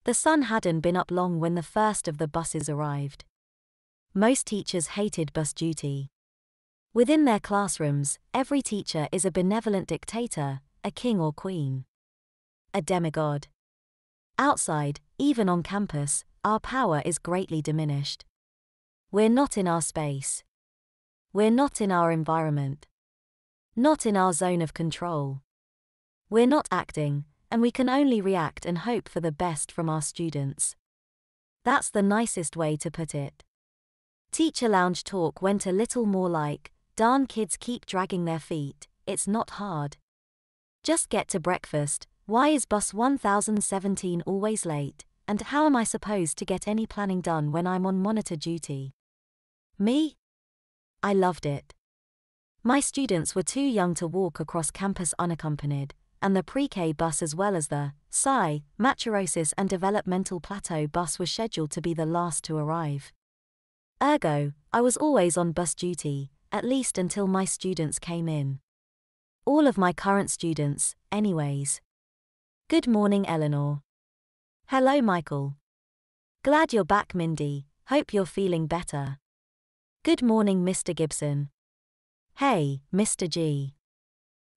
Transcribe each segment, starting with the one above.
The sun hadn't been up long when the first of the buses arrived. Most teachers hated bus duty. Within their classrooms, every teacher is a benevolent dictator, a king or queen, a demigod. Outside, even on campus, our power is greatly diminished. We're not in our space. We're not in our environment. Not in our zone of control. We're not acting, and we can only react and hope for the best from our students. That's the nicest way to put it. Teacher lounge talk went a little more like, darn kids keep dragging their feet, it's not hard. Just get to breakfast, why is bus 1017 always late, and how am I supposed to get any planning done when I'm on monitor duty? Me? I loved it. My students were too young to walk across campus unaccompanied, and the pre-K bus as well as the Psi, Maturosis and Developmental Plateau bus was scheduled to be the last to arrive. Ergo, I was always on bus duty, at least until my students came in. All of my current students, anyways. Good morning, Eleanor. Hello, Michael. Glad you're back, Mindy, hope you're feeling better. Good morning, Mr. Gibson. Hey, Mr. G.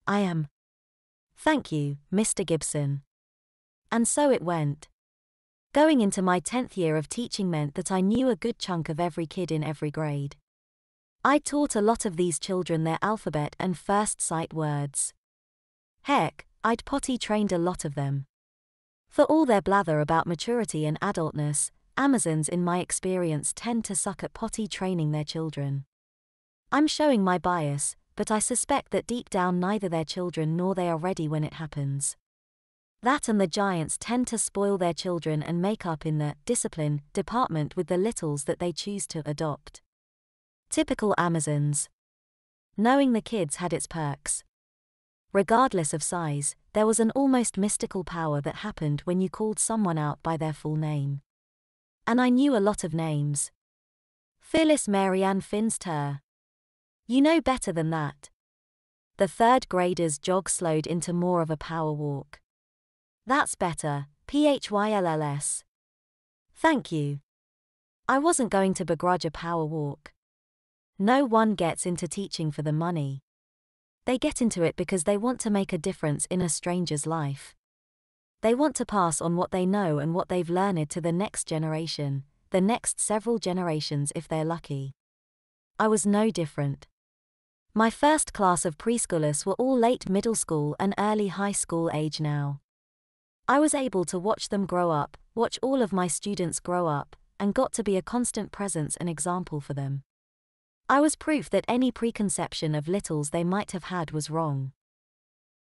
I am. Thank you, Mr. Gibson. And so it went. Going into my 10th year of teaching meant that I knew a good chunk of every kid in every grade. I taught a lot of these children their alphabet and first sight words. Heck, I'd potty trained a lot of them. For all their blather about maturity and adultness, Amazons in my experience tend to suck at potty training their children. I'm showing my bias, but I suspect that deep down neither their children nor they are ready when it happens. That and the giants tend to spoil their children and make up in the discipline department with the littles that they choose to adopt. Typical Amazons. Knowing the kids had its perks. Regardless of size, there was an almost mystical power that happened when you called someone out by their full name. And I knew a lot of names. Phyllis Marianne Finster. You know better than that. The third graders' jog slowed into more of a power walk. That's better, PHYLLS. Thank you. I wasn't going to begrudge a power walk. No one gets into teaching for the money. They get into it because they want to make a difference in a stranger's life. They want to pass on what they know and what they've learned to the next generation, the next several generations if they're lucky. I was no different. My first class of preschoolers were all late middle school and early high school age now. I was able to watch them grow up, watch all of my students grow up, and got to be a constant presence and example for them. I was proof that any preconception of littles they might have had was wrong.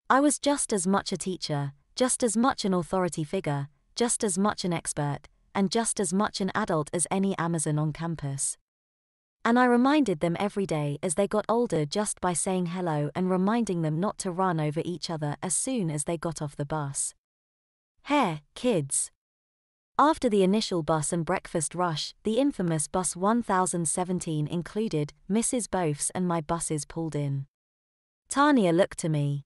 I was just as much a teacher, just as much an authority figure, just as much an expert, and just as much an adult as any Amazon on campus. And I reminded them every day as they got older just by saying hello and reminding them not to run over each other as soon as they got off the bus. Hey, kids. After the initial bus and breakfast rush, the infamous bus 1017 included Mrs. Bofs and my buses pulled in. Tanya looked to me.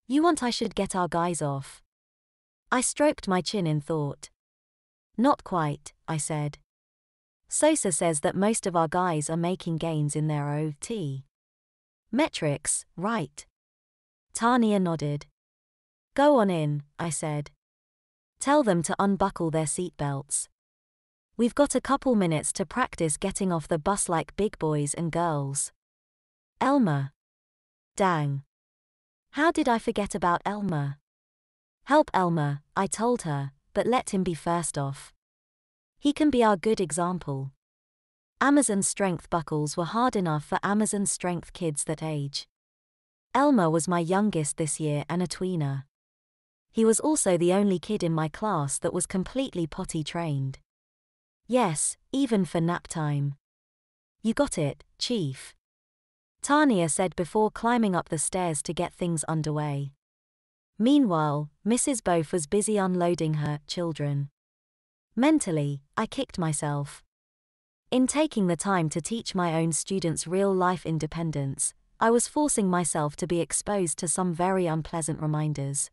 You want I should get our guys off? I stroked my chin in thought. Not quite, I said. Sosa says that most of our guys are making gains in their OT. Metrics, right? Tanya nodded. Go on in, I said. Tell them to unbuckle their seatbelts. We've got a couple minutes to practice getting off the bus like big boys and girls. Elmer. Dang. How did I forget about Elmer? Help Elmer, I told her, but let him be first off. He can be our good example. Amazon strength buckles were hard enough for Amazon strength kids that age. Elmer was my youngest this year and a tweener. He was also the only kid in my class that was completely potty trained. Yes, even for nap time. You got it, Chief. Tanya said before climbing up the stairs to get things underway. Meanwhile, Mrs. Bof was busy unloading her children. Mentally, I kicked myself. In taking the time to teach my own students real-life independence, I was forcing myself to be exposed to some very unpleasant reminders.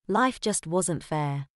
Life just wasn't fair.